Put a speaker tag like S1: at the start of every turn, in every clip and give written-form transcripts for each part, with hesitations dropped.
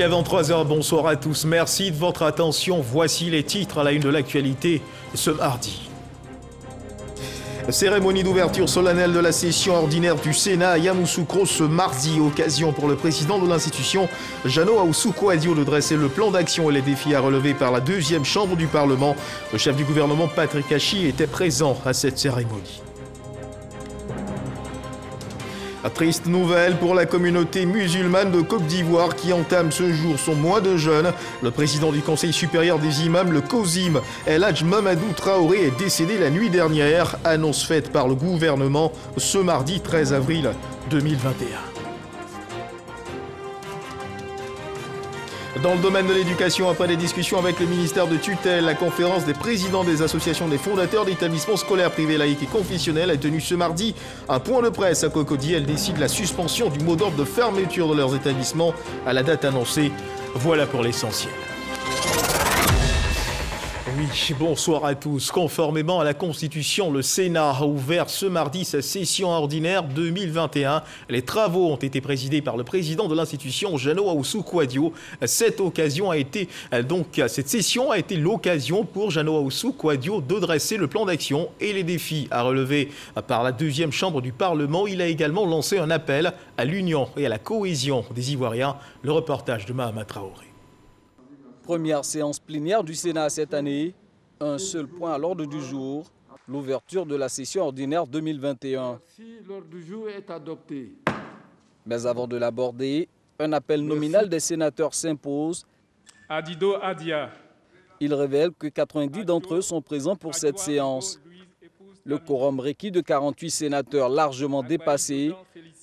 S1: Il est 23h, bonsoir à tous. Merci de votre attention. Voici les titres à la une de l'actualité ce mardi. Cérémonie d'ouverture solennelle de la session ordinaire du Sénat à Yamoussoukro ce mardi. Occasion pour le président de l'institution, Jeannot Ahoussou-Kouadio, de dresser le plan d'action et les défis à relever par la deuxième chambre du Parlement. Le chef du gouvernement, Patrick Hachi, était présent à cette cérémonie. Triste nouvelle pour la communauté musulmane de Côte d'Ivoire qui entame ce jour son mois de jeûne. Le président du Conseil supérieur des imams, le COSIM, El Hadj Mamadou Traoré, est décédé la nuit dernière. Annonce faite par le gouvernement ce mardi 13 avril 2021. Dans le domaine de l'éducation, après des discussions avec le ministère de tutelle, la conférence des présidents des associations des fondateurs d'établissements scolaires privés laïques et confessionnels a tenu ce mardi un point de presse à Cocody. Elle décide la suspension du mot d'ordre de fermeture de leurs établissements à la date annoncée. Voilà pour l'essentiel. Oui, bonsoir à tous. Conformément à la Constitution, le Sénat a ouvert ce mardi sa session ordinaire 2021. Les travaux ont été présidés par le président de l'institution, Jeannot Ahoussou-Kouadio. Cette session a été l'occasion pour Jeannot Ahoussou-Kouadio de dresser le plan d'action et les défis à relever par la deuxième chambre du Parlement. Il a également lancé un appel à l'union et à la cohésion des Ivoiriens. Le reportage de Mahama Traoré.
S2: Première séance plénière du Sénat cette année, un seul point à l'ordre du jour, l'ouverture de la session ordinaire 2021.
S3: Si l'ordre du jour est adopté.
S2: Mais avant de l'aborder, un appel nominal des sénateurs s'impose.
S4: Adido Adia.
S2: Il révèle que 90 d'entre eux sont présents pour cette séance. Le quorum requis de 48 sénateurs largement dépassé,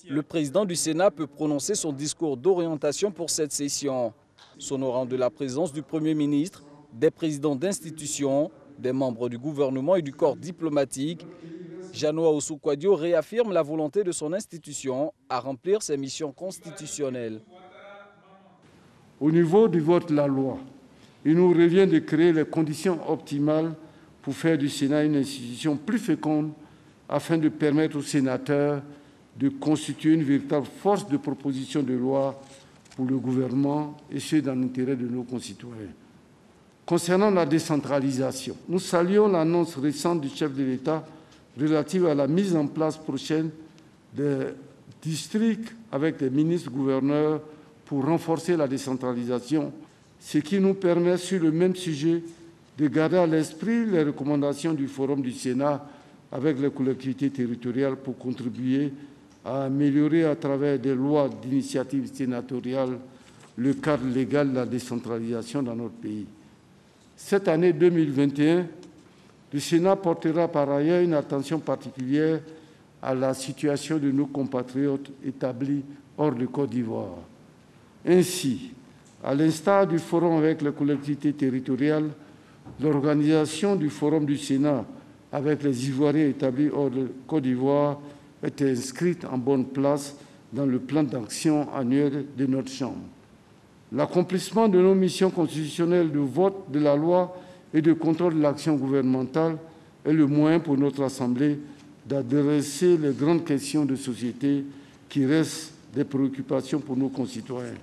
S2: le président du Sénat peut prononcer son discours d'orientation pour cette session. S'honorant de la présence du Premier ministre, des présidents d'institutions, des membres du gouvernement et du corps diplomatique, Jeannot Ahoussou-Kouadio réaffirme la volonté de son institution à remplir ses missions constitutionnelles.
S3: Au niveau du vote de la loi, il nous revient de créer les conditions optimales pour faire du Sénat une institution plus féconde afin de permettre aux sénateurs de constituer une véritable force de proposition de loi pour le gouvernement et ce dans l'intérêt de nos concitoyens. Concernant la décentralisation, nous saluons l'annonce récente du chef de l'État relative à la mise en place prochaine des districts avec des ministres-gouverneurs pour renforcer la décentralisation, ce qui nous permet, sur le même sujet, de garder à l'esprit les recommandations du Forum du Sénat avec les collectivités territoriales pour contribuer à améliorer à travers des lois d'initiative sénatoriale le cadre légal de la décentralisation dans notre pays. Cette année 2021, le Sénat portera par ailleurs une attention particulière à la situation de nos compatriotes établis hors de Côte d'Ivoire. Ainsi, à l'instar du forum avec les collectivités territoriales, l'organisation du Forum du Sénat avec les Ivoiriens établis hors de Côte d'Ivoire est inscrite en bonne place dans le plan d'action annuel de notre Chambre. L'accomplissement de nos missions constitutionnelles de vote de la loi et de contrôle de l'action gouvernementale est le moyen pour notre Assemblée d'adresser les grandes questions de société qui restent des préoccupations pour nos concitoyens.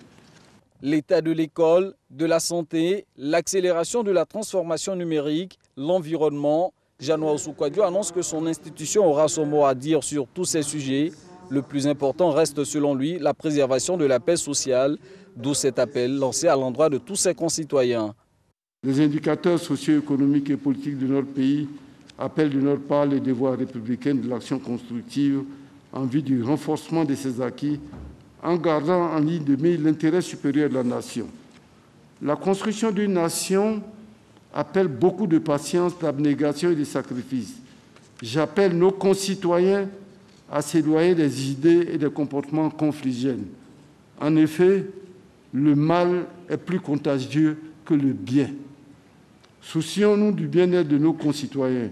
S2: L'état de l'école, de la santé, l'accélération de la transformation numérique, l'environnement. Jeannot Ahoussou-Kouadio annonce que son institution aura son mot à dire sur tous ces sujets. Le plus important reste selon lui la préservation de la paix sociale, d'où cet appel lancé à l'endroit de tous ses concitoyens.
S3: Les indicateurs socio-économiques et politiques de notre pays appellent de notre part les devoirs républicains de l'action constructive en vue du renforcement de ses acquis, en gardant en ligne de mire l'intérêt supérieur de la nation. La construction d'une nation appelle beaucoup de patience, d'abnégation et de sacrifices. J'appelle nos concitoyens à s'éloigner des idées et des comportements confligènes. En effet, le mal est plus contagieux que le bien. Soucions-nous du bien-être de nos concitoyens.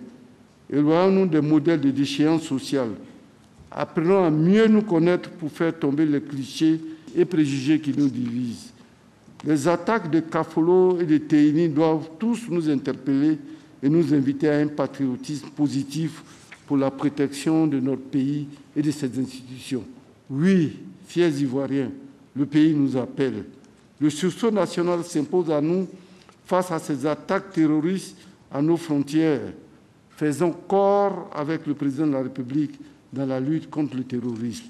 S3: Éloignons-nous des modèles de déchéance sociale. Apprenons à mieux nous connaître pour faire tomber les clichés et préjugés qui nous divisent. Les attaques de Kafolo et de Théini doivent tous nous interpeller et nous inviter à un patriotisme positif pour la protection de notre pays et de ses institutions. Oui, fiers Ivoiriens, le pays nous appelle. Le sursaut national s'impose à nous face à ces attaques terroristes à nos frontières. Faisons corps avec le président de la République dans la lutte contre le terrorisme.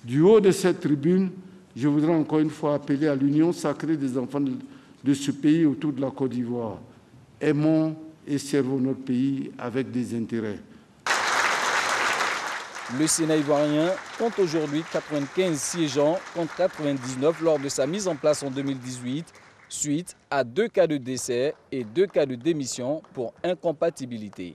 S3: Du haut de cette tribune, je voudrais encore une fois appeler à l'union sacrée des enfants de ce pays autour de la Côte d'Ivoire. Aimons et servons notre pays avec des intérêts.
S2: Le Sénat ivoirien compte aujourd'hui 95 siégeants contre 99 lors de sa mise en place en 2018, suite à 2 cas de décès et 2 cas de démission pour incompatibilité.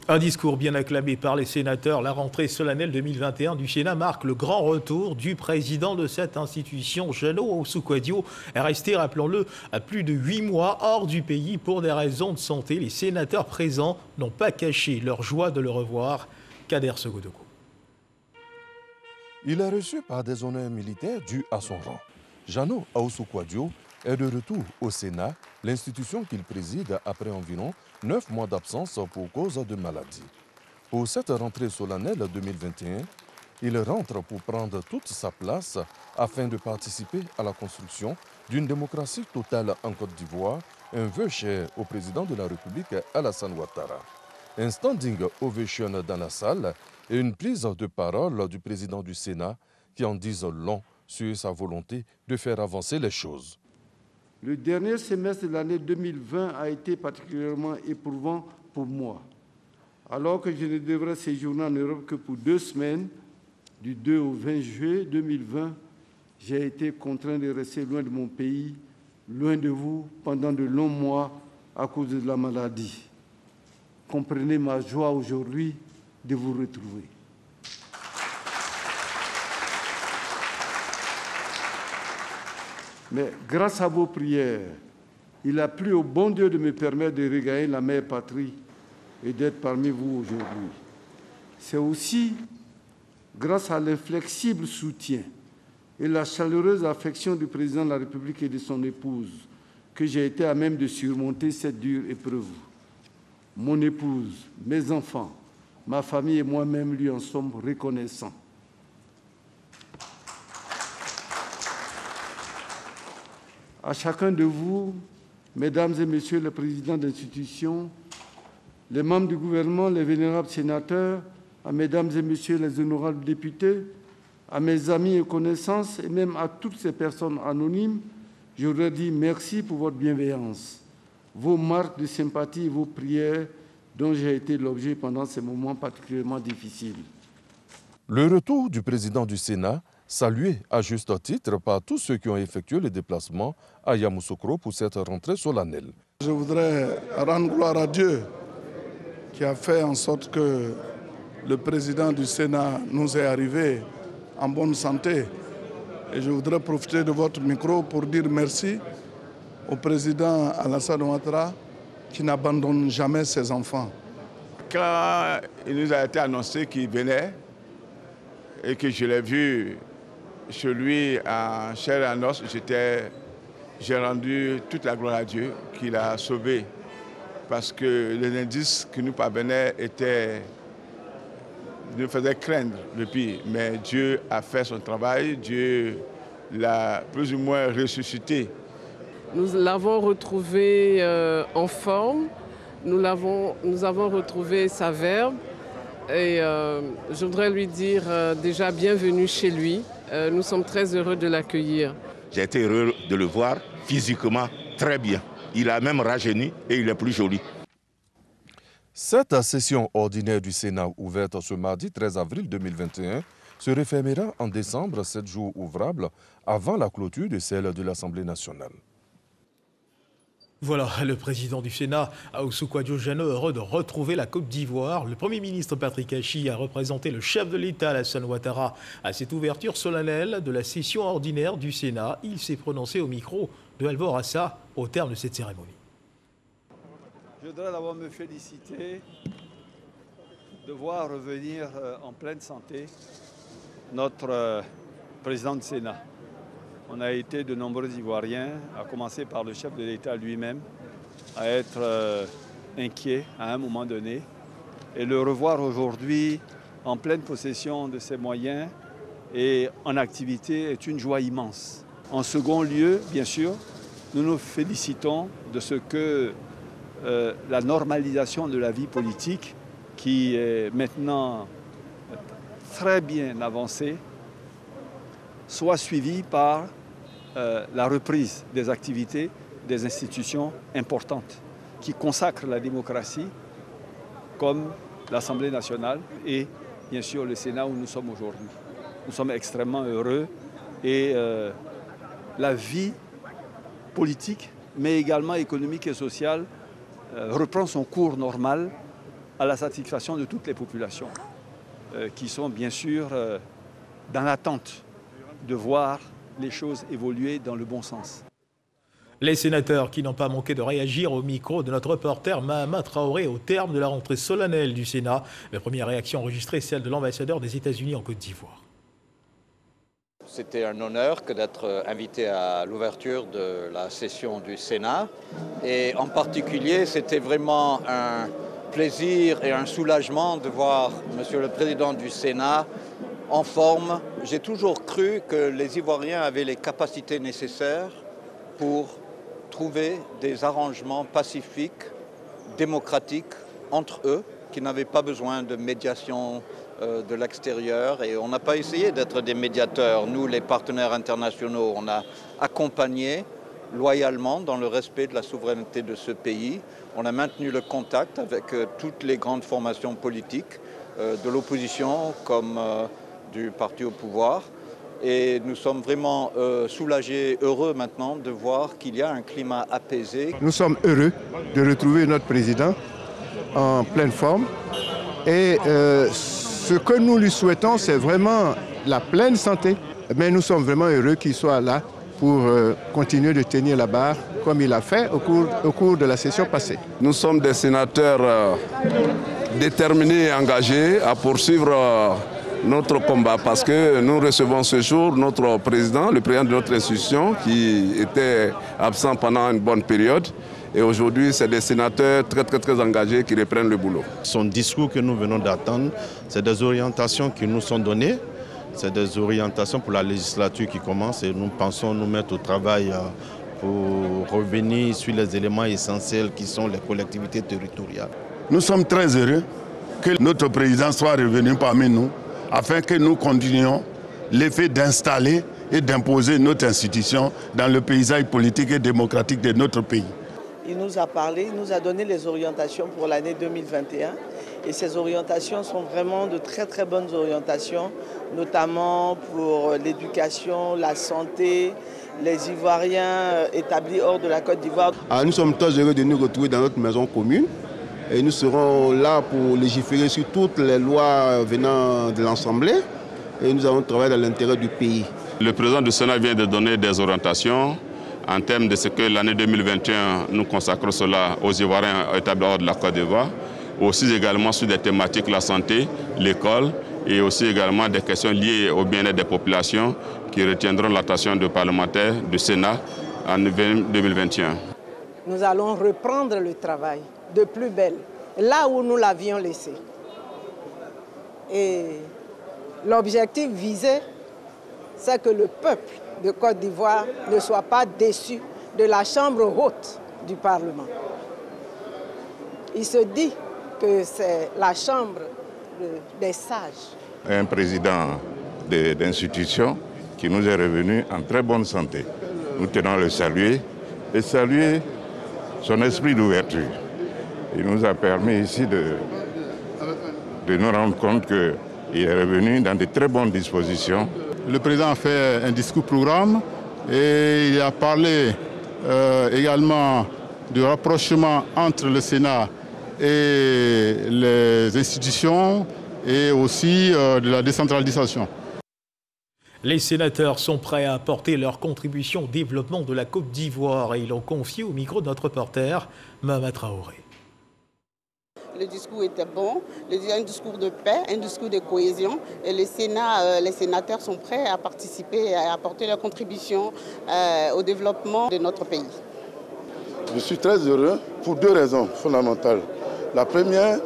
S1: Un discours bien acclamé par les sénateurs. La rentrée solennelle 2021 du Sénat marque le grand retour du président de cette institution, Jeannot Ahoussou-Kouadio, est resté, rappelons-le, à plus de 8 mois hors du pays pour des raisons de santé. Les sénateurs présents n'ont pas caché leur joie de le revoir. Kader Sogodoko.
S5: Il est reçu par des honneurs militaires dus à son rang. Jeannot Ahoussou-Kouadio est de retour au Sénat, l'institution qu'il préside après environ 9 mois d'absence pour cause de maladie. Pour cette rentrée solennelle 2021, il rentre pour prendre toute sa place afin de participer à la construction d'une démocratie totale en Côte d'Ivoire, un vœu cher au président de la République Alassane Ouattara. Un standing ovation dans la salle et une prise de parole du président du Sénat qui en disent long sur sa volonté de faire avancer les choses.
S3: Le dernier semestre de l'année 2020 a été particulièrement éprouvant pour moi. Alors que je ne devrais séjourner en Europe que pour 2 semaines, du 2 au 20 juillet 2020, j'ai été contraint de rester loin de mon pays, loin de vous, pendant de longs mois à cause de la maladie. Comprenez ma joie aujourd'hui de vous retrouver. Mais grâce à vos prières, il a plu au bon Dieu de me permettre de regagner la mère patrie et d'être parmi vous aujourd'hui. C'est aussi grâce à l'inflexible soutien et la chaleureuse affection du président de la République et de son épouse que j'ai été à même de surmonter cette dure épreuve. Mon épouse, mes enfants, ma famille et moi-même lui en sommes reconnaissants. À chacun de vous, mesdames et messieurs les présidents d'institutions, les membres du gouvernement, les vénérables sénateurs, à mesdames et messieurs les honorables députés, à mes amis et connaissances et même à toutes ces personnes anonymes, je voudrais dire merci pour votre bienveillance, vos marques de sympathie et vos prières dont j'ai été l'objet pendant ces moments particulièrement difficiles.
S5: Le retour du président du Sénat, salué à juste titre par tous ceux qui ont effectué le déplacement à Yamoussoukro pour cette rentrée solennelle.
S6: Je voudrais rendre gloire à Dieu qui a fait en sorte que le président du Sénat nous est arrivé en bonne santé. Et je voudrais profiter de votre micro pour dire merci au président Alassane Ouattara qui n'abandonne jamais ses enfants.
S7: Quand il nous a été annoncé qu'il venait et que je l'ai vu chez lui en chair et en os, j'ai rendu toute la gloire à Dieu qui l'a sauvé. Parce que les indices qui nous parvenaient nous faisaient craindre le pire. Mais Dieu a fait son travail, Dieu l'a plus ou moins ressuscité.
S8: Nous l'avons retrouvé en forme, nous avons retrouvé sa verve. Et je voudrais lui dire déjà bienvenue chez lui. Nous sommes très heureux de l'accueillir.
S9: J'ai été heureux de le voir physiquement très bien. Il a même rajeuni et il est plus joli.
S5: Cette session ordinaire du Sénat ouverte ce mardi 13 avril 2021 se refermera en décembre, 7 jours ouvrables, avant la clôture de celle de l'Assemblée nationale.
S1: Voilà, le président du Sénat, Ahoussou-Kouadio Jeannot, heureux de retrouver la Côte d'Ivoire. Le Premier ministre Patrick Hachi a représenté le chef de l'État, Alassane Ouattara, à cette ouverture solennelle de la session ordinaire du Sénat. Il s'est prononcé au micro de Alvor Assa au terme de cette cérémonie.
S10: Je voudrais d'abord me féliciter de voir revenir en pleine santé notre président du Sénat. On a été de nombreux Ivoiriens, à commencer par le chef de l'État lui-même, à être inquiets à un moment donné. Et le revoir aujourd'hui en pleine possession de ses moyens et en activité est une joie immense. En second lieu, bien sûr, nous nous félicitons de ce que la normalisation de la vie politique, qui est maintenant très bien avancée, soit suivie par la reprise des activités des institutions importantes qui consacrent la démocratie, comme l'Assemblée nationale et bien sûr le Sénat où nous sommes aujourd'hui. Nous sommes extrêmement heureux et la vie politique, mais également économique et sociale, reprend son cours normal à la satisfaction de toutes les populations qui sont bien sûr dans l'attente de voir les choses évoluer dans le bon sens.
S1: Les sénateurs qui n'ont pas manqué de réagir au micro de notre reporter Mahama Traoré au terme de la rentrée solennelle du Sénat. La première réaction enregistrée, celle de l'ambassadeur des États-Unis en Côte d'Ivoire.
S11: C'était un honneur que d'être invité à l'ouverture de la session du Sénat. Et en particulier, c'était vraiment un plaisir et un soulagement de voir Monsieur le Président du Sénat en forme. J'ai toujours cru que les Ivoiriens avaient les capacités nécessaires pour trouver des arrangements pacifiques, démocratiques entre eux, qui n'avaient pas besoin de médiation de l'extérieur. Et on n'a pas essayé d'être des médiateurs. Nous, les partenaires internationaux, on a accompagné loyalement dans le respect de la souveraineté de ce pays. On a maintenu le contact avec toutes les grandes formations politiques, de l'opposition comme du parti au pouvoir. Et nous sommes vraiment soulagés, heureux maintenant de voir qu'il y a un climat apaisé.
S12: Nous sommes heureux de retrouver notre président en pleine forme. Et ce que nous lui souhaitons, c'est vraiment la pleine santé. Mais nous sommes vraiment heureux qu'il soit là pour continuer de tenir la barre comme il a fait au cours de la session passée.
S13: Nous sommes des sénateurs déterminés et engagés à poursuivre notre combat parce que nous recevons ce jour notre président, le président de notre institution qui était absent pendant une bonne période. Et aujourd'hui, c'est des sénateurs très engagés qui reprennent le boulot.
S14: Son discours que nous venons d'attendre, c'est des orientations qui nous sont données. C'est des orientations pour la législature qui commence et nous pensons nous mettre au travail pour revenir sur les éléments essentiels qui sont les collectivités territoriales.
S15: Nous sommes très heureux que notre président soit revenu parmi nous afin que nous continuions l'effet d'installer et d'imposer notre institution dans le paysage politique et démocratique de notre pays.
S16: Il nous a parlé, il nous a donné les orientations pour l'année 2021 et ces orientations sont vraiment de très bonnes orientations, notamment pour l'éducation, la santé, les Ivoiriens établis hors de la Côte d'Ivoire.
S12: Nous sommes très heureux de nous retrouver dans notre maison commune et nous serons là pour légiférer sur toutes les lois venant de l'Assemblée et nous allons travailler dans l'intérêt du pays.
S9: Le président du Sénat vient de donner des orientations en termes de ce que l'année 2021, nous consacrons cela aux Ivoiriens établis hors de la Côte d'Ivoire, aussi également sur des thématiques, la santé, l'école et aussi également des questions liées au bien-être des populations qui retiendront l'attention des parlementaires du Sénat en 2021.
S17: Nous allons reprendre le travail de plus belle, là où nous l'avions laissé. Et l'objectif visé, c'est que le peuple de Côte d'Ivoire ne soit pas déçu de la chambre haute du Parlement. Il se dit que c'est la chambre des sages.
S18: Un président d'institution qui nous est revenu en très bonne santé. Nous tenons à le saluer et saluer son esprit d'ouverture. Il nous a permis ici de nous rendre compte qu'il est revenu dans de très bonnes dispositions.
S19: Le président a fait un discours programme et il a parlé également du rapprochement entre le Sénat et les institutions et aussi de la décentralisation.
S1: Les sénateurs sont prêts à apporter leur contribution au développement de la Côte d'Ivoire et ils l'ont confié au micro de notre reporter Mahama Traoré.
S20: Le discours était bon, un discours de paix, un discours de cohésion. Et le Sénat, les sénateurs sont prêts à participer et à apporter leur contribution au développement de notre pays.
S6: Je suis très heureux pour deux raisons fondamentales. La première,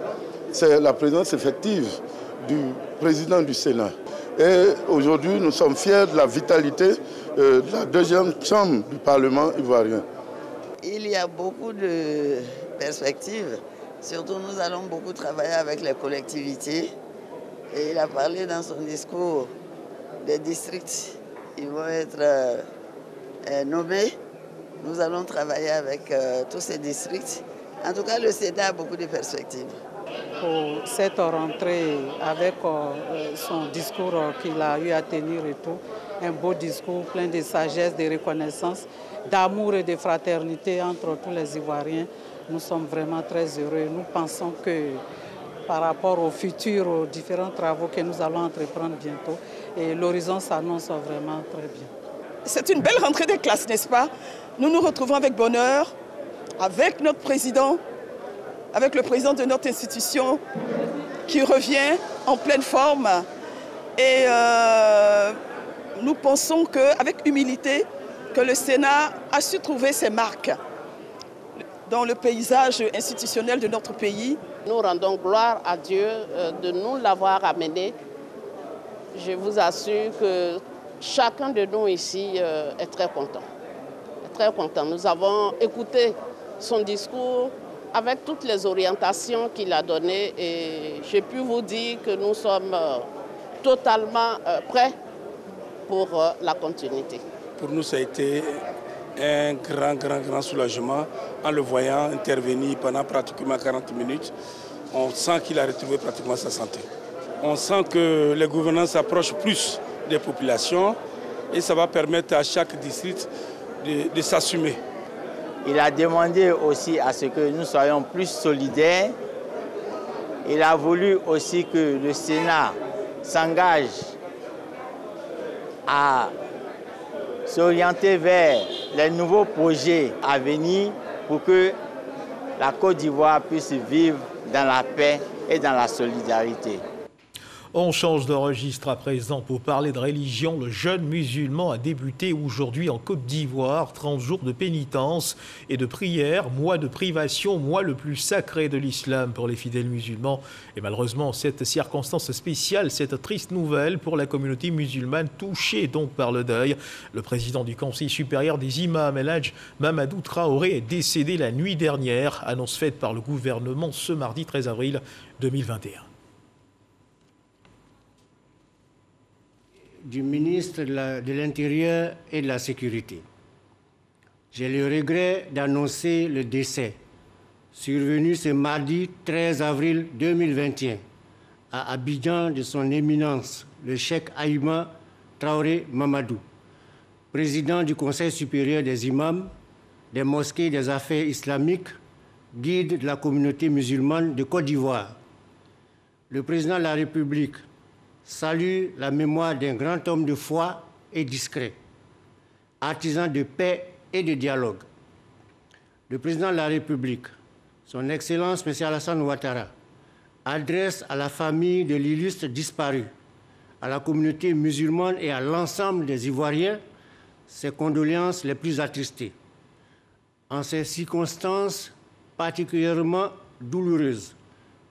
S6: c'est la présence effective du président du Sénat. Et aujourd'hui, nous sommes fiers de la vitalité
S15: la deuxième chambre du Parlement ivoirien.
S21: Il y a beaucoup de perspectives. Surtout, nous allons beaucoup travailler avec les collectivités. Et il a parlé dans son discours des districts qui vont être nommés. Nous allons travailler avec tous ces districts. En tout cas, le Sénat a beaucoup de perspectives.
S22: Pour cette rentrée, avec son discours qu'il a eu à tenir et tout, un beau discours plein de sagesse, de reconnaissance, d'amour et de fraternité entre tous les Ivoiriens. Nous sommes vraiment très heureux. Nous pensons que par rapport au futur, aux différents travaux que nous allons entreprendre bientôt, et l'horizon s'annonce vraiment très bien.
S23: C'est une belle rentrée des classes, n'est-ce pas? Nous nous retrouvons avec bonheur, avec notre président, avec le président de notre institution qui revient en pleine forme. Et nous pensons qu'avec humilité, que le Sénat a su trouver ses marques dans le paysage institutionnel de notre pays.
S20: Nous rendons gloire à Dieu de nous l'avoir amené. Je vous assure que chacun de nous ici est très content. Très content. Nous avons écouté son discours avec toutes les orientations qu'il a données et j'ai pu vous dire que nous sommes totalement prêts pour la continuité.
S3: Pour nous, ça a été un grand soulagement en le voyant intervenir pendant pratiquement 40 minutes. On sent qu'il a retrouvé pratiquement sa santé. On sent que les gouvernants s'approchent plus des populations et ça va permettre à chaque district de s'assumer.
S24: Il a demandé aussi à ce que nous soyons plus solidaires. Il a voulu aussi que le Sénat s'engage à s'orienter vers les nouveaux projets à venir pour que la Côte d'Ivoire puisse vivre dans la paix et dans la solidarité.
S1: On change de registre à présent pour parler de religion. Le jeûne musulman a débuté aujourd'hui en Côte d'Ivoire. 30 jours de pénitence et de prière, mois de privation, mois le plus sacré de l'islam pour les fidèles musulmans. Et malheureusement, cette circonstance spéciale, cette triste nouvelle pour la communauté musulmane touchée donc par le deuil. Le président du Conseil supérieur des imams, El Hadj Mamadou Traoré, est décédé la nuit dernière. Annonce faite par le gouvernement ce mardi 13 avril 2021.
S25: Du ministre de l'Intérieur et de la Sécurité. J'ai le regret d'annoncer le décès, survenu ce mardi 13 avril 2021, à Abidjan de son éminence, le cheikh Aïma Traoré Mamadou, président du Conseil supérieur des imams, des mosquées et des affaires islamiques, guide de la communauté musulmane de Côte d'Ivoire. Le président de la République salue la mémoire d'un grand homme de foi et discret, artisan de paix et de dialogue. Le président de la République, son Excellence M. Alassane Ouattara, adresse à la famille de l'illustre disparu, à la communauté musulmane et à l'ensemble des Ivoiriens ses condoléances les plus attristées. En ces circonstances particulièrement douloureuses,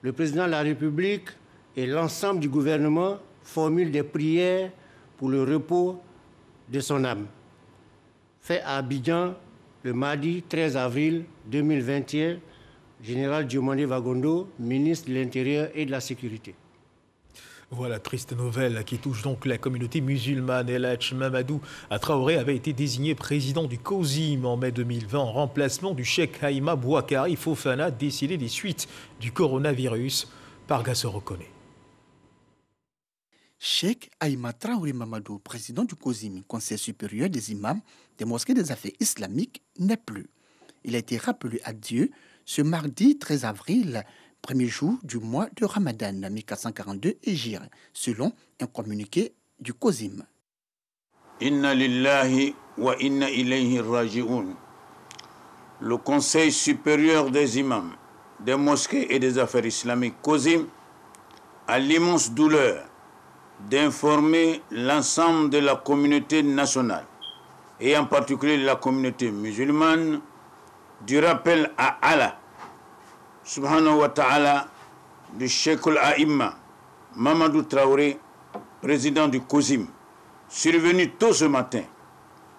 S25: le président de la République et l'ensemble du gouvernement formulent des prières pour le repos de son âme. Fait à Abidjan le mardi 13 avril 2021, Général Diomandé Vagondo, ministre de l'Intérieur et de la Sécurité.
S1: Voilà, triste nouvelle qui touche donc la communauté musulmane. El Hadj Mamadou Traoré avait été désigné président du COSIM en mai 2020 en remplacement du cheikh Aïma Bouakari Fofana, décédé des suites du coronavirus. Parga se reconnaît.
S26: Cheikh Aïma Traoré Mamadou, président du COSIM, Conseil supérieur des imams des mosquées des affaires islamiques, n'est plus. Il a été rappelé à Dieu ce mardi 13 avril, premier jour du mois de Ramadan 1442 Hégire, selon un communiqué du COSIM.
S27: Inna lillahi wa inna ilayhi raji'un. Le Conseil supérieur des imams des mosquées et des affaires islamiques COSIM a l'immense douleur d'informer l'ensemble de la communauté nationale et en particulier la communauté musulmane du rappel à Allah subhanahu wa ta'ala du Cheikh Aïma Mamadou Traoré, président du COSIM, survenu tôt ce matin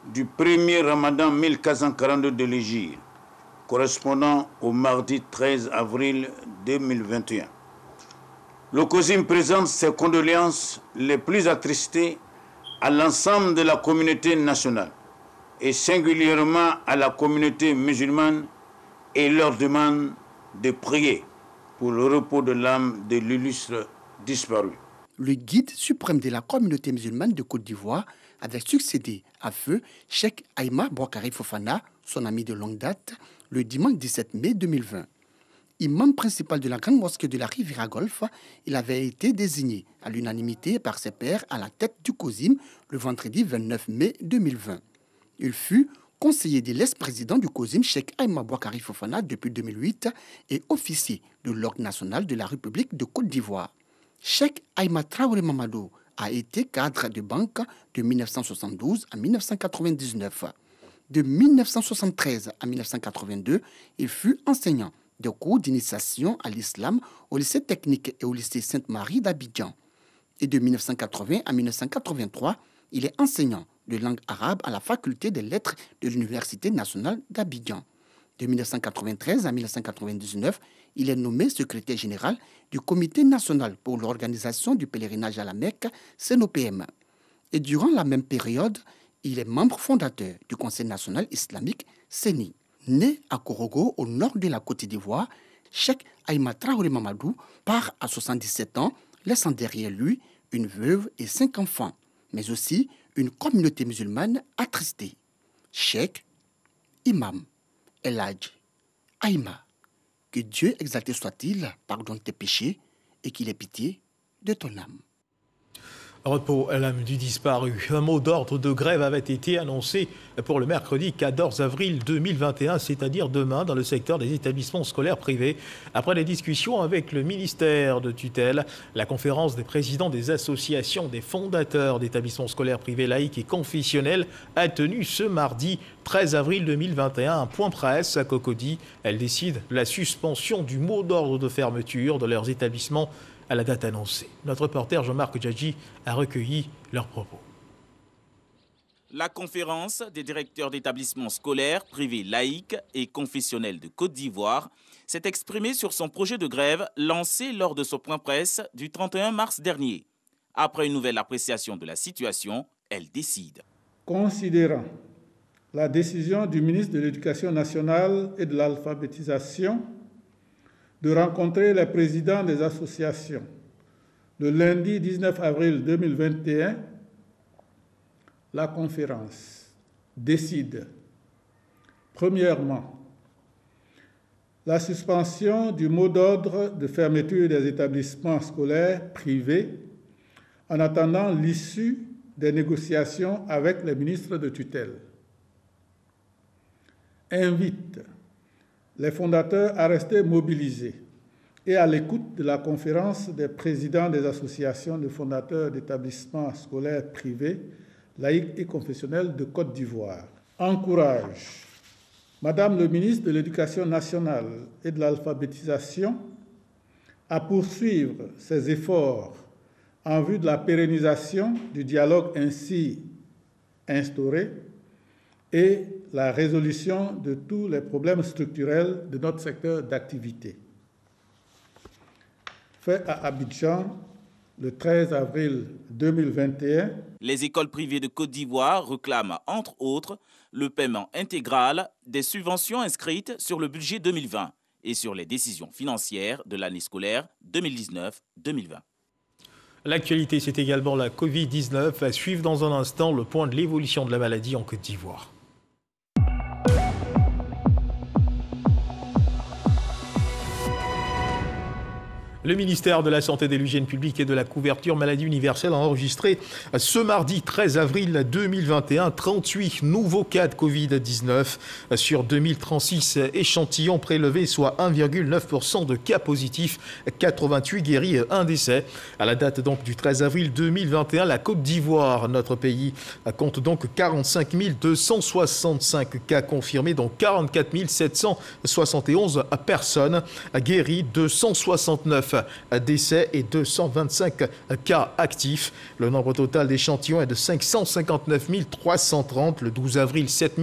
S27: du premier Ramadan 1442 de l'Hégire, correspondant au mardi 13 avril 2021. Le COSIM présente ses condoléances les plus attristées à l'ensemble de la communauté nationale et singulièrement à la communauté musulmane et leur demande de prier pour le repos de l'âme de l'illustre disparu.
S26: Le guide suprême de la communauté musulmane de Côte d'Ivoire avait succédé à feu Cheikh Aïma Boakari Fofana, son ami de longue date, le dimanche 17 mai 2020. Imam principal de la grande mosquée de la Riviera Golfe, il avait été désigné à l'unanimité par ses pairs à la tête du COSIM le vendredi 29 mai 2020. Il fut conseiller de l'ex-président du COSIM, Cheikh Aïma Boakari Fofana, depuis 2008 et officier de l'Ordre national de la République de Côte d'Ivoire. Cheikh Aïma Traoré Mamadou a été cadre de banque de 1972 à 1999. De 1973 à 1982, il fut enseignant de cours d'initiation à l'islam au lycée technique et au lycée Sainte-Marie d'Abidjan. Et de 1980 à 1983, il est enseignant de langue arabe à la faculté des lettres de l'Université nationale d'Abidjan. De 1993 à 1999, il est nommé secrétaire général du Comité national pour l'organisation du pèlerinage à la Mecque, CNOPM. Et durant la même période, il est membre fondateur du Conseil national islamique, CENI. Né à Korogo, au nord de la Côte d'Ivoire, Cheikh Aïma Traoré Mamadou part à 77 ans, laissant derrière lui une veuve et 5 enfants, mais aussi une communauté musulmane attristée. Cheikh, Imam, El Hadj, Aïma, que Dieu exalté soit-il, pardonne tes péchés et qu'il ait pitié de ton âme.
S1: Repos à l'âme du disparu. Un mot d'ordre de grève avait été annoncé pour le mercredi 14 avril 2021, c'est-à-dire demain, dans le secteur des établissements scolaires privés. Après des discussions avec le ministère de tutelle, la conférence des présidents des associations des fondateurs d'établissements scolaires privés laïcs et confessionnels a tenu ce mardi 13 avril 2021 un point presse à Cocody. Elle décide la suspension du mot d'ordre de fermeture de leurs établissements à la date annoncée. Notre reporter Jean-Marc Djadji a recueilli leurs propos.
S2: La conférence des directeurs d'établissements scolaires, privés laïcs et confessionnels de Côte d'Ivoire s'est exprimée sur son projet de grève lancé lors de son point presse du 31 mars dernier. Après une nouvelle appréciation de la situation, elle décide.
S3: Considérant la décision du ministre de l'Éducation nationale et de l'alphabétisation de rencontrer les présidents des associations le lundi 19 avril 2021, la conférence décide, premièrement, la suspension du mot d'ordre de fermeture des établissements scolaires privés en attendant l'issue des négociations avec les ministres de tutelle. Invite les fondateurs à rester mobilisés et à l'écoute de la conférence des présidents des associations de fondateurs d'établissements scolaires privés, laïcs et confessionnels de Côte d'Ivoire. Encourage Madame le ministre de l'Éducation nationale et de l'alphabétisation à poursuivre ses efforts en vue de la pérennisation du dialogue ainsi instauré et la résolution de tous les problèmes structurels de notre secteur d'activité. Fait à Abidjan le 13 avril 2021.
S2: Les écoles privées de Côte d'Ivoire réclament, entre autres, le paiement intégral des subventions inscrites sur le budget 2020 et sur les décisions financières de l'année scolaire 2019-2020.
S1: L'actualité, c'est également la Covid-19. À suivre dans un instant le point de l'évolution de la maladie en Côte d'Ivoire. Le ministère de la Santé, de l'Hygiène publique et de la couverture maladie universelle a enregistré ce mardi 13 avril 2021 38 nouveaux cas de Covid-19 sur 2036 échantillons prélevés, soit 1,9% de cas positifs, 88 guéris et 1 décès. À la date donc du 13 avril 2021, la Côte d'Ivoire, notre pays, compte donc 45 265 cas confirmés, dont 44 771 personnes guéries, 269 19 décès et 225 cas actifs. Le nombre total d'échantillons est de 559 330. Le 12 avril, 7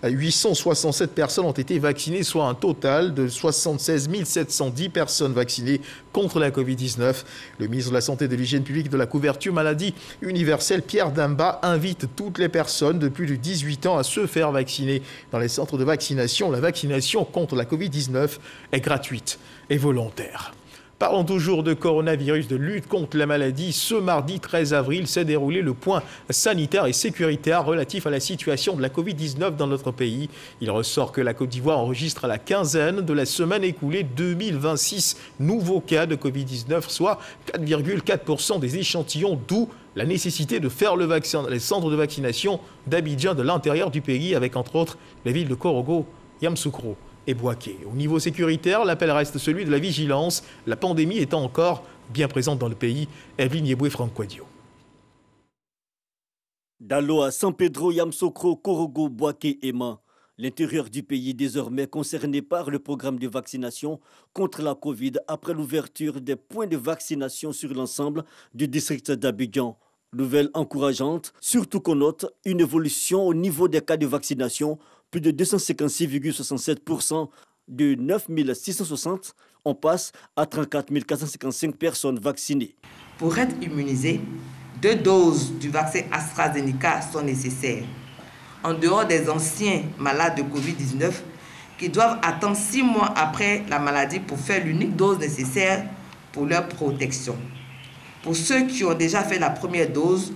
S1: 867 personnes ont été vaccinées, soit un total de 76 710 personnes vaccinées contre la Covid-19. Le ministre de la Santé et de l'Hygiène publique et de la couverture maladie universelle, Pierre Damba, invite toutes les personnes de plus de 18 ans à se faire vacciner. Dans les centres de vaccination, la vaccination contre la Covid-19 est gratuite et volontaire. Parlons toujours de coronavirus, de lutte contre la maladie. Ce mardi 13 avril s'est déroulé le point sanitaire et sécuritaire relatif à la situation de la Covid-19 dans notre pays. Il ressort que la Côte d'Ivoire enregistre à la quinzaine de la semaine écoulée 2026 nouveaux cas de Covid-19, soit 4,4% des échantillons, d'où la nécessité de faire le vaccin dans les centres de vaccination d'Abidjan, de l'intérieur du pays, avec entre autres les villes de Korogo, Yamoussoukro et Bouaké. Au niveau sécuritaire, l'appel reste celui de la vigilance, la pandémie étant encore bien présente dans le pays. Evelyne Yeboué-Franquadio.
S4: Dans à San Pedro, Yamoussoukro, Korogo, Bouaké et Ma, l'intérieur du pays désormais concerné par le programme de vaccination contre la Covid après l'ouverture des points de vaccination sur l'ensemble du district d'Abidjan. Nouvelle encourageante, surtout qu'on note une évolution au niveau des cas de vaccination. Plus de 256,67%, de 9 660, on passe à 34 455 personnes vaccinées.
S5: Pour être immunisé, 2 doses du vaccin AstraZeneca sont nécessaires. En dehors des anciens malades de Covid-19 qui doivent attendre 6 mois après la maladie pour faire l'unique dose nécessaire pour leur protection. Pour ceux qui ont déjà fait la première dose,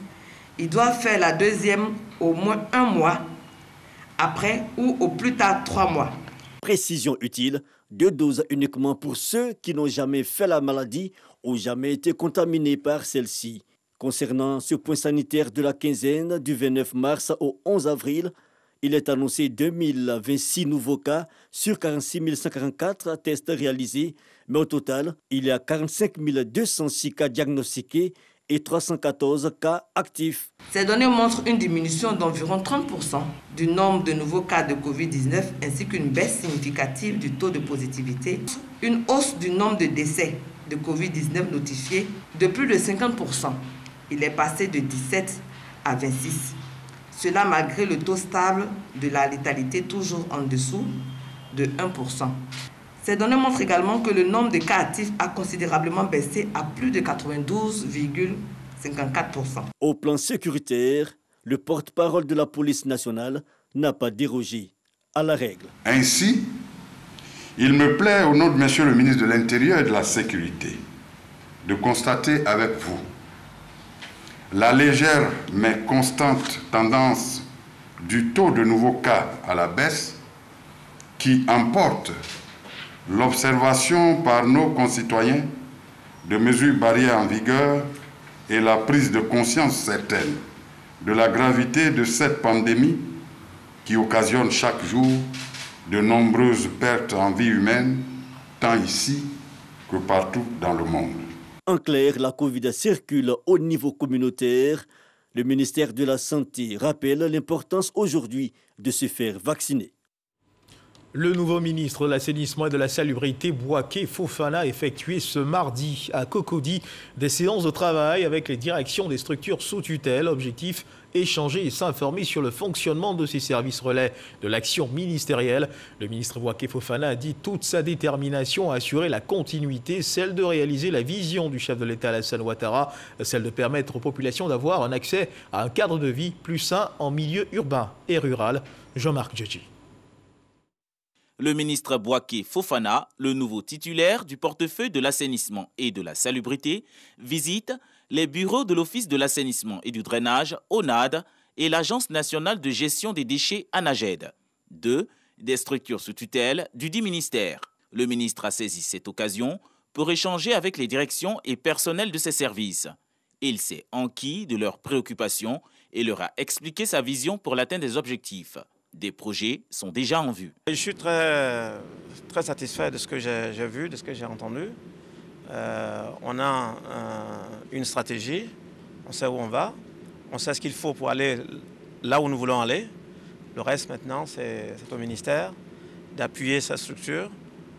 S5: ils doivent faire la deuxième au moins 1 mois après ou au plus tard 3 mois.
S4: Précision utile, 2 doses uniquement pour ceux qui n'ont jamais fait la maladie ou jamais été contaminés par celle-ci. Concernant ce point sanitaire de la quinzaine du 29 mars au 11 avril, il est annoncé 2026 nouveaux cas sur 46 144 tests réalisés, mais au total, il y a 45 206 cas diagnostiqués et 314 cas actifs.
S5: Ces données montrent une diminution d'environ 30% du nombre de nouveaux cas de Covid-19 ainsi qu'une baisse significative du taux de positivité, une hausse du nombre de décès de Covid-19 notifiés de plus de 50%. Il est passé de 17 à 26. Cela malgré le taux stable de la létalité toujours en dessous de 1%. Ces données montrent également que le nombre de cas actifs a considérablement baissé à plus de 92,54%.
S4: Au plan sécuritaire, le porte-parole de la police nationale n'a pas dérogé à la règle.
S7: Ainsi, il me plaît, au nom de Monsieur le ministre de l'Intérieur et de la Sécurité, de constater avec vous la légère mais constante tendance du taux de nouveaux cas à la baisse qui emporte l'observation par nos concitoyens de mesures barrières en vigueur et la prise de conscience certaine de la gravité de cette pandémie qui occasionne chaque jour de nombreuses pertes en vie humaine, tant ici que partout dans le monde.
S4: En clair, la Covid circule au niveau communautaire. Le ministère de la Santé rappelle l'importance aujourd'hui de se faire vacciner.
S1: Le nouveau ministre de l'Assainissement et de la Salubrité, Bouaké Fofana, a effectué ce mardi à Cocody des séances de travail avec les directions des structures sous tutelle. Objectif, échanger et s'informer sur le fonctionnement de ces services relais de l'action ministérielle. Le ministre Bouaké Fofana a dit toute sa détermination à assurer la continuité, celle de réaliser la vision du chef de l'État Alassane Ouattara, celle de permettre aux populations d'avoir un accès à un cadre de vie plus sain en milieu urbain et rural. Jean-Marc Djedji.
S2: Le ministre Bouaké Fofana, le nouveau titulaire du portefeuille de l'assainissement et de la salubrité, visite les bureaux de l'Office de l'assainissement et du drainage, ONAD, et l'Agence nationale de gestion des déchets, ANAGED, deux des structures sous tutelle du dit ministère. Le ministre a saisi cette occasion pour échanger avec les directions et personnels de ces services. Il s'est enquis de leurs préoccupations et leur a expliqué sa vision pour l'atteinte des objectifs. Des projets sont déjà en vue.
S8: Je suis très satisfait de ce que j'ai vu, de ce que j'ai entendu. On a une stratégie, on sait où on va, on sait ce qu'il faut pour aller là où nous voulons aller. Le reste maintenant, c'est au ministère d'appuyer sa structure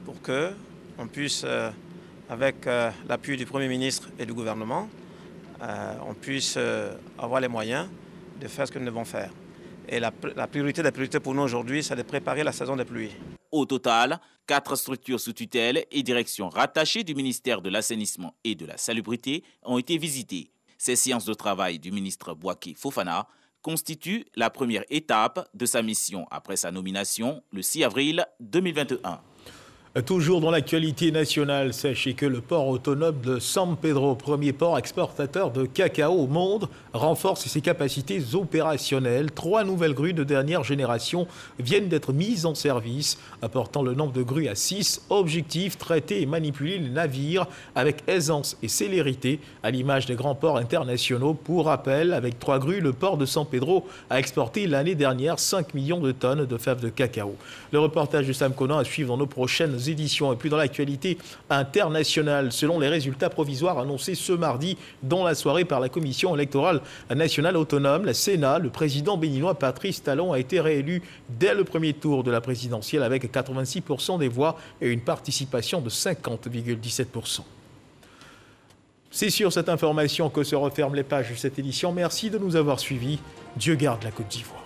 S8: pour qu'on puisse avec l'appui du Premier ministre et du gouvernement, on puisse avoir les moyens de faire ce que nous devons faire. Et la priorité des priorités pour nous aujourd'hui, c'est de préparer la saison des pluies.
S2: Au total, 4 structures sous tutelle et direction rattachées du ministère de l'Assainissement et de la Salubrité ont été visitées. Ces séances de travail du ministre Boaké Fofana constituent la première étape de sa mission après sa nomination le 6 avril 2021.
S1: Toujours dans l'actualité nationale, sachez que le port autonome de San Pedro, premier port exportateur de cacao au monde, renforce ses capacités opérationnelles. 3 nouvelles grues de dernière génération viennent d'être mises en service, apportant le nombre de grues à 6. Objectif, traiter et manipuler les navires avec aisance et célérité, à l'image des grands ports internationaux. Pour rappel, avec 3 grues, le port de San Pedro a exporté l'année dernière 5 millions de tonnes de fèves de cacao. Le reportage de Sam Conan à suivre dans nos prochaines éditions. Et puis dans l'actualité internationale, selon les résultats provisoires annoncés ce mardi dans la soirée par la Commission électorale nationale autonome, la Sénat, le président béninois Patrice Talon a été réélu dès le premier tour de la présidentielle avec 86% des voix et une participation de 50,17%. C'est sur cette information que se referment les pages de cette édition. Merci de nous avoir suivis. Dieu garde la Côte d'Ivoire.